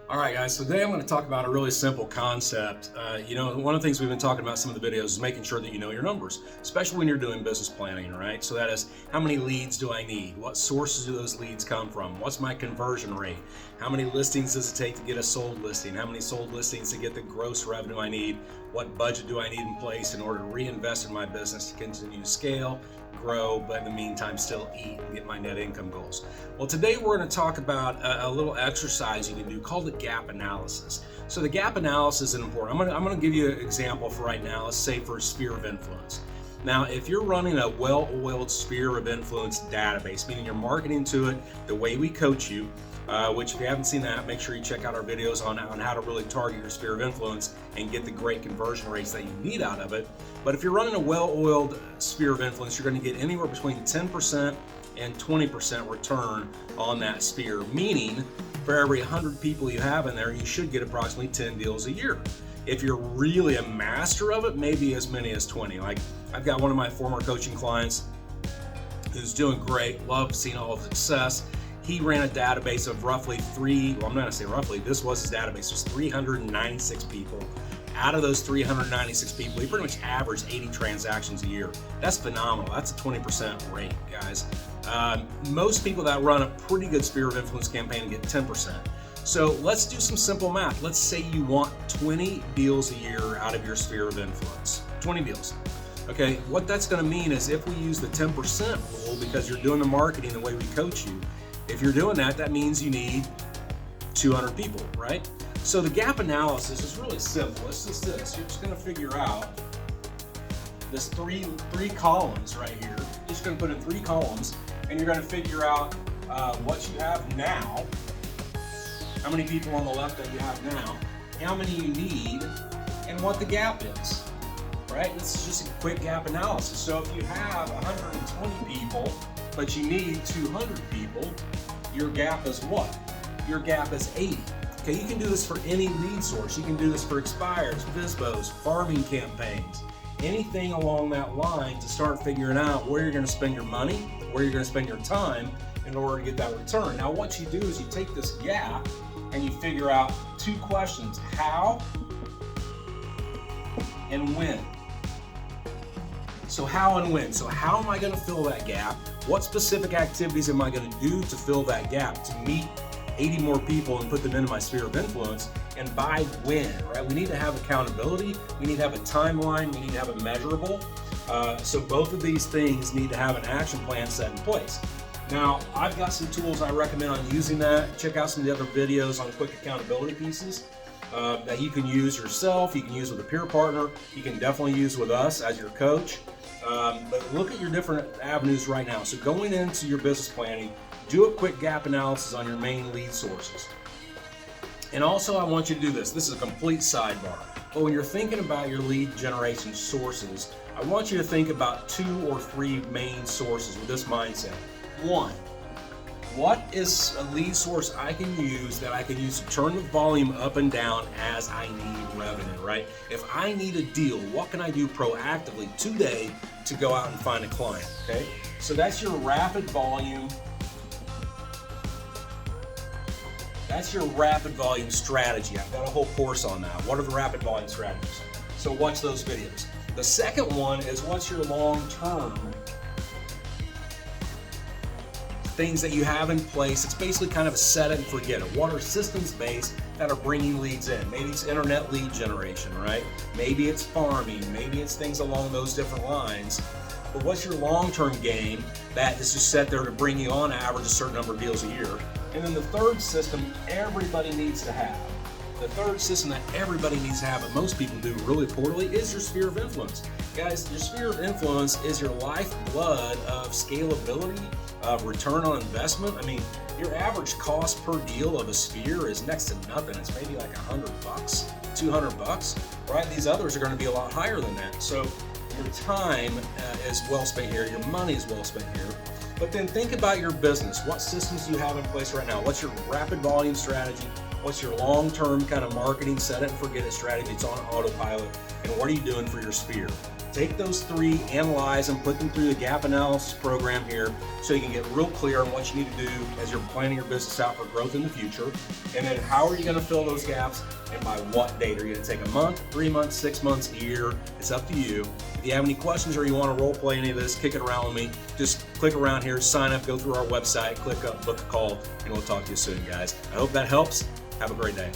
All right, guys, so today I'm going to talk about a really simple concept. One of the things we've been talking about in some of the videos is making sure that you know your numbers, especially when you're doing business planning, right? So that is, how many leads do I need? What sources do those leads come from? What's my conversion rate? How many listings does it take to get a sold listing? How many sold listings to get the gross revenue I need? What budget do I need in place in order to reinvest in my business to continue to scale, grow, but in the meantime still eat and get my net income goals? Well, today we're going to talk about a little exercise you can do called the gap analysis. So the gap analysis is important. I'm going to give you an example for right now. Let's say for a sphere of influence. Now, if you're running a well-oiled sphere of influence database, meaning you're marketing to it the way we coach you, which if you haven't seen that, make sure you check out our videos on how to really target your sphere of influence and get the great conversion rates that you need out of it. But if you're running a well-oiled sphere of influence, you're going to get anywhere between 10% and 20% return on that sphere, meaning for every 100 people you have in there, you should get approximately 10 deals a year. If you're really a master of it, maybe as many as 20. Like, I've got one of my former coaching clients who's doing great, love seeing all the success. He ran a database of roughly I'm not gonna say roughly, this was his database, it was 396 people. Out of those 396 people, he pretty much averaged 80 transactions a year. That's phenomenal. That's a 20% rate, guys. Most people that run a pretty good sphere of influence campaign get 10%. So let's do some simple math. Let's say you want 20 deals a year out of your sphere of influence. 20 deals. Okay, what that's gonna mean is if we use the 10% rule, because you're doing the marketing the way we coach you, if you're doing that, that means you need 200 people, right? So the gap analysis is really simple. It's just this. You're just going to figure out this three columns right here. You're just going to put in 3 columns, and you're going to figure out what you have now, how many people on the left that you have now, how many you need, and what the gap is, right? This is just a quick gap analysis. So if you have 120 people, but you need 200 people, your gap is what? Your gap is 80. Okay, you can do this for any lead source. You can do this for expires, FSBOs, farming campaigns, anything along that line to start figuring out where you're going to spend your money, where you're going to spend your time in order to get that return. Now, what you do is you take this gap and you figure out 2 questions: how and when. So how and when. So how am I going to fill that gap? What specific activities am I going to do to fill that gap to meet 80 more people and put them into my sphere of influence? And by when, right? We need to have accountability. We need to have a timeline. We need to have a measurable. So both of these things need to have an action plan set in place. Now, I've got some tools I recommend on using that. Check out some of the other videos on quick accountability pieces that you can use yourself. You can use with a peer partner. You can definitely use with us as your coach. But look at your different avenues right now. So going into your business planning, do a quick gap analysis on your main lead sources. And also, I want you to do this. This is a complete sidebar. But when you're thinking about your lead generation sources, I want you to think about 2 or 3 main sources with this mindset. 1, what is a lead source I can use to turn the volume up and down as I need revenue, right? If I need a deal, what can I do proactively today to go out and find a client, okay? So that's your rapid volume. That's your rapid volume strategy. I've got a whole course on that. What are the rapid volume strategies? So watch those videos. The second one is what's your long-term things that you have in place. It's basically kind of a set it and forget it. What are systems based that are bringing leads in? Maybe it's internet lead generation, right? Maybe it's farming. Maybe it's things along those different lines. But what's your long-term game that is just set there to bring you on average a certain number of deals a year? And then the third system everybody needs to have. The third system that everybody needs to have, but most people do really poorly, is your sphere of influence. Guys, your sphere of influence is your lifeblood of scalability, of return on investment. I mean, your average cost per deal of a sphere is next to nothing. It's maybe like $100, $200, right? These others are going to be a lot higher than that. So your time is well spent here. Your money is well spent here. But then think about your business. What systems do you have in place right now? What's your rapid volume strategy? What's your long-term kind of marketing set it and forget it strategy? It's on autopilot. And what are you doing for your sphere? Take those 3, analyze them, put them through the gap analysis program here so you can get real clear on what you need to do as you're planning your business out for growth in the future. And then how are you going to fill those gaps, and by what date? Are you going to take a month, 3 months, 6 months, a year? It's up to you. If you have any questions or you want to role play any of this, kick it around with me. Just click around here, sign up, go through our website, click up, book a call, and we'll talk to you soon, guys. I hope that helps. Have a great day.